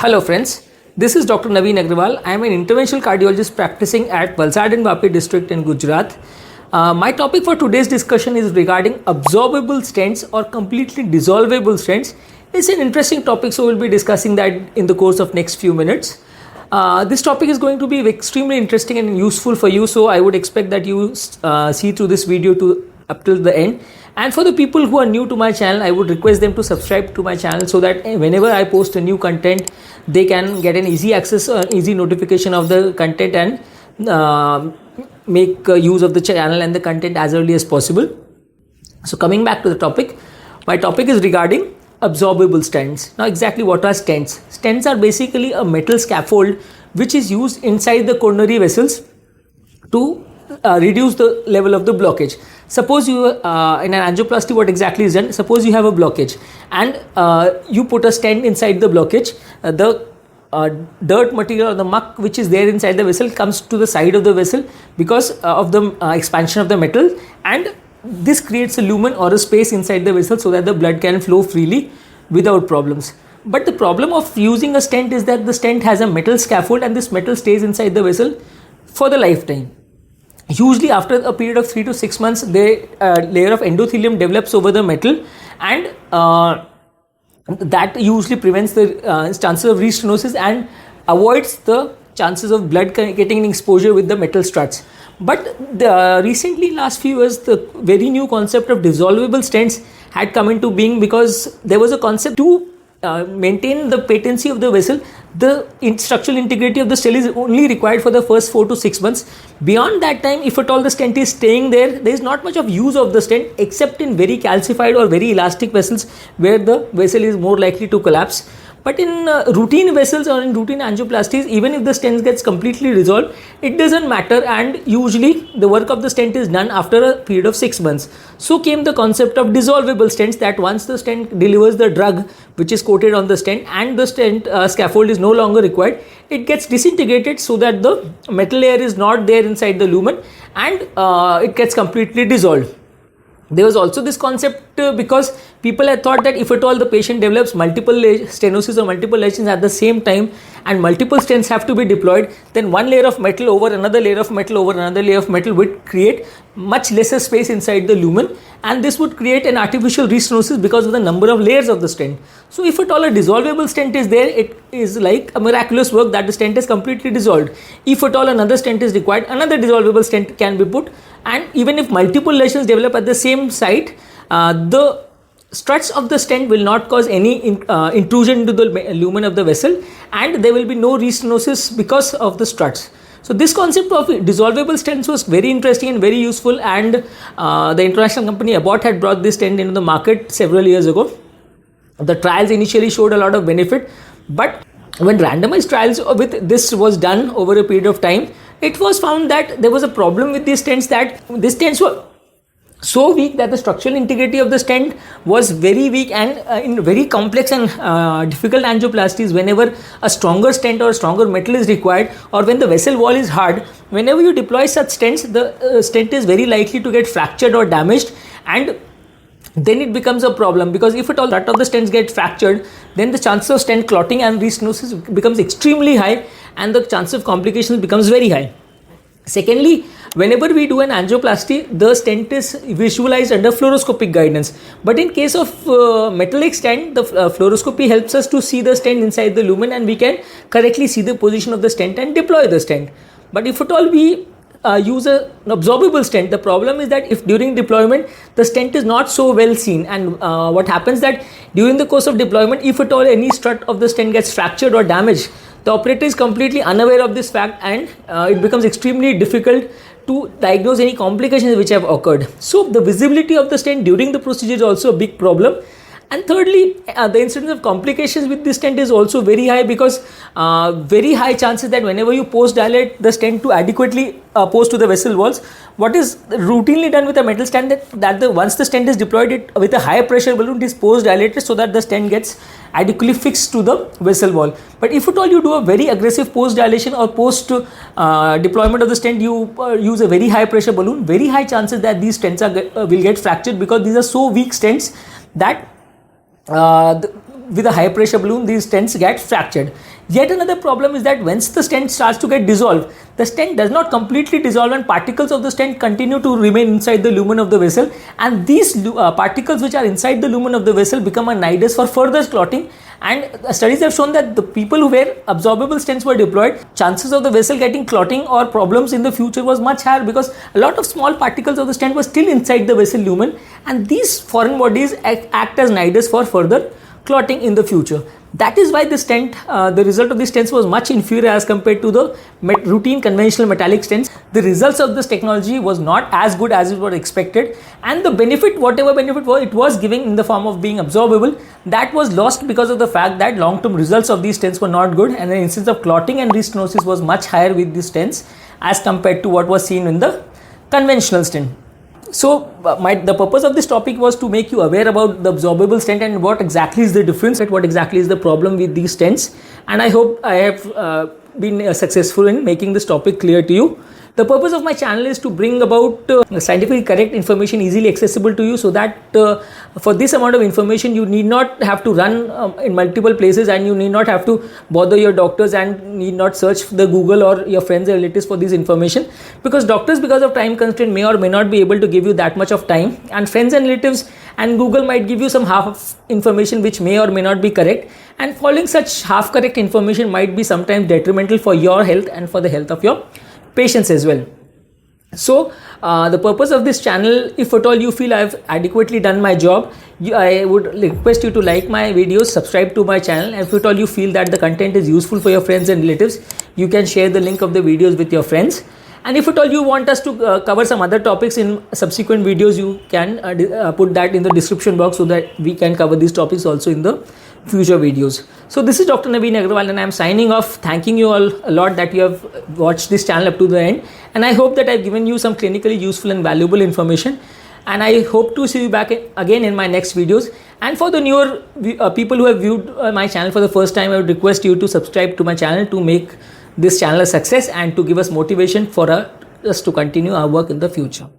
Hello friends, this is Dr. Naveen Agrawal. I am an interventional cardiologist practicing at Valsad and Vapi district in Gujarat. My topic for today's discussion is regarding absorbable stents or completely dissolvable stents. It's an interesting topic, so we'll be discussing that in the course of next few minutes. This topic is going to be extremely interesting and useful for you, so I would expect that you see through this video up till the end. And for the people who are new to my channel, I would request them to subscribe to my channel so that whenever I post a new content, they can get an easy access, easy notification of the content and make use of the channel and the content as early as possible. So coming back to the topic, my topic is regarding absorbable stents. Now exactly what are stents? Stents are basically a metal scaffold which is used inside the coronary vessels to reduce the level of the blockage. Suppose you in an angioplasty, what exactly is done? Suppose you have a blockage and you put a stent inside the blockage. The dirt material or the muck which is there inside the vessel comes to the side of the vessel because of the expansion of the metal, and this creates a lumen or a space inside the vessel so that the blood can flow freely without problems. But the problem of using a stent is that the stent has a metal scaffold and this metal stays inside the vessel for the lifetime. Usually after a period of 3 to 6 months, the layer of endothelium develops over the metal, and that usually prevents the chances of restenosis and avoids the chances of blood getting exposure with the metal struts. But recently, last few years, the very new concept of dissolvable stents had come into being because there was a concept to maintain the patency of the vessel. The structural integrity of the cell is only required for the first 4 to 6 months. Beyond that time, if at all the stent is staying there, there is not much of use of the stent except in very calcified or very elastic vessels where the vessel is more likely to collapse. But in routine vessels or in routine angioplasties, even if the stent gets completely resolved, it doesn't matter, and usually the work of the stent is done after a period of 6 months. So came the concept of dissolvable stents, that once the stent delivers the drug which is coated on the stent and the stent scaffold is no longer required, it gets disintegrated so that the metal layer is not there inside the lumen and it gets completely dissolved. There was also this concept because people had thought that if at all the patient develops multiple stenosis or multiple lesions at the same time and multiple stents have to be deployed, then one layer of metal over another layer of metal over another layer of metal would create much lesser space inside the lumen, and this would create an artificial restenosis because of the number of layers of the stent. So if at all a dissolvable stent is there, it is like a miraculous work that the stent is completely dissolved. If at all another stent is required, another dissolvable stent can be put, and even if multiple lesions develop at the same site, the struts of the stent will not cause any intrusion into the lumen of the vessel, and there will be no restenosis because of the struts. So this concept of dissolvable stents was very interesting and very useful, and the international company Abbott had brought this stent into the market several years ago. The trials initially showed a lot of benefit, but when randomized trials with this was done over a period of time, it was found that there was a problem with these stents, that these stents were so weak that the structural integrity of the stent was very weak, and in very complex and difficult angioplasties, whenever a stronger stent or a stronger metal is required, or when the vessel wall is hard, whenever you deploy such stents, the stent is very likely to get fractured or damaged, and then it becomes a problem, because if at all that of the stents get fractured, then the chances of stent clotting and restenosis becomes extremely high, and the chance of complications becomes very high. Secondly, whenever we do an angioplasty, the stent is visualized under fluoroscopic guidance. But in case of metallic stent, the fluoroscopy helps us to see the stent inside the lumen, and we can correctly see the position of the stent and deploy the stent. But if at all we use an absorbable stent, the problem is that if during deployment the stent is not so well seen, and what happens that during the course of deployment, if at all any strut of the stent gets fractured or damaged, the operator is completely unaware of this fact, and it becomes extremely difficult to diagnose any complications which have occurred. So the visibility of the stent during the procedure is also a big problem. And thirdly, the incidence of complications with this stent is also very high, because very high chances that whenever you post dilate the stent to adequately post to the vessel walls, what is routinely done with a metal stent, once the stent is deployed, it with a high pressure balloon, it is post dilated so that the stent gets adequately fixed to the vessel wall. But if at all you do a very aggressive post dilation or post deployment of the stent, you use a very high pressure balloon, very high chances that these stents will get fractured, because these are so weak stents that with a high pressure balloon these stents get fractured. Yet another problem is that once the stent starts to get dissolved, the stent does not completely dissolve and particles of the stent continue to remain inside the lumen of the vessel, and these particles which are inside the lumen of the vessel become a nidus for further clotting. And studies have shown that the people who where absorbable stents were deployed, chances of the vessel getting clotting or problems in the future was much higher, because a lot of small particles of the stent were still inside the vessel lumen, and these foreign bodies act as nidus for further clotting in the future. That is why the stent, the result of these stents was much inferior as compared to the routine conventional metallic stents. The results of this technology was not as good as it was expected, and the benefit, whatever benefit it was giving in the form of being absorbable, that was lost because of the fact that long-term results of these stents were not good, and the incidence of clotting and restenosis was much higher with these stents as compared to what was seen in the conventional stent. So the purpose of this topic was to make you aware about the absorbable stent and what exactly is the difference, what exactly is the problem with these stents, and I hope I have been successful in making this topic clear to you. The purpose of my channel is to bring about scientifically correct information easily accessible to you, so that for this amount of information you need not have to run in multiple places, and you need not have to bother your doctors and need not search the Google or your friends and relatives for this information, because doctors, because of time constraint, may or may not be able to give you that much of time, and friends and relatives and Google might give you some half information which may or may not be correct, and following such half correct information might be sometimes detrimental for your health and for the health of your patients as well. So the purpose of this channel, if at all you feel I have adequately done my job, I would request you to like my videos, subscribe to my channel, and if at all you feel that the content is useful for your friends and relatives, you can share the link of the videos with your friends. And if at all you want us to cover some other topics in subsequent videos, you can put that in the description box, so that we can cover these topics also in the future videos. So this is Dr. Naveen Agarwal, and I am signing off, thanking you all a lot that you have watched this channel up to the end, and I hope that I have given you some clinically useful and valuable information, and I hope to see you back again in my next videos. And for the newer people who have viewed my channel for the first time, I would request you to subscribe to my channel to make this channel a success and to give us motivation for us to continue our work in the future.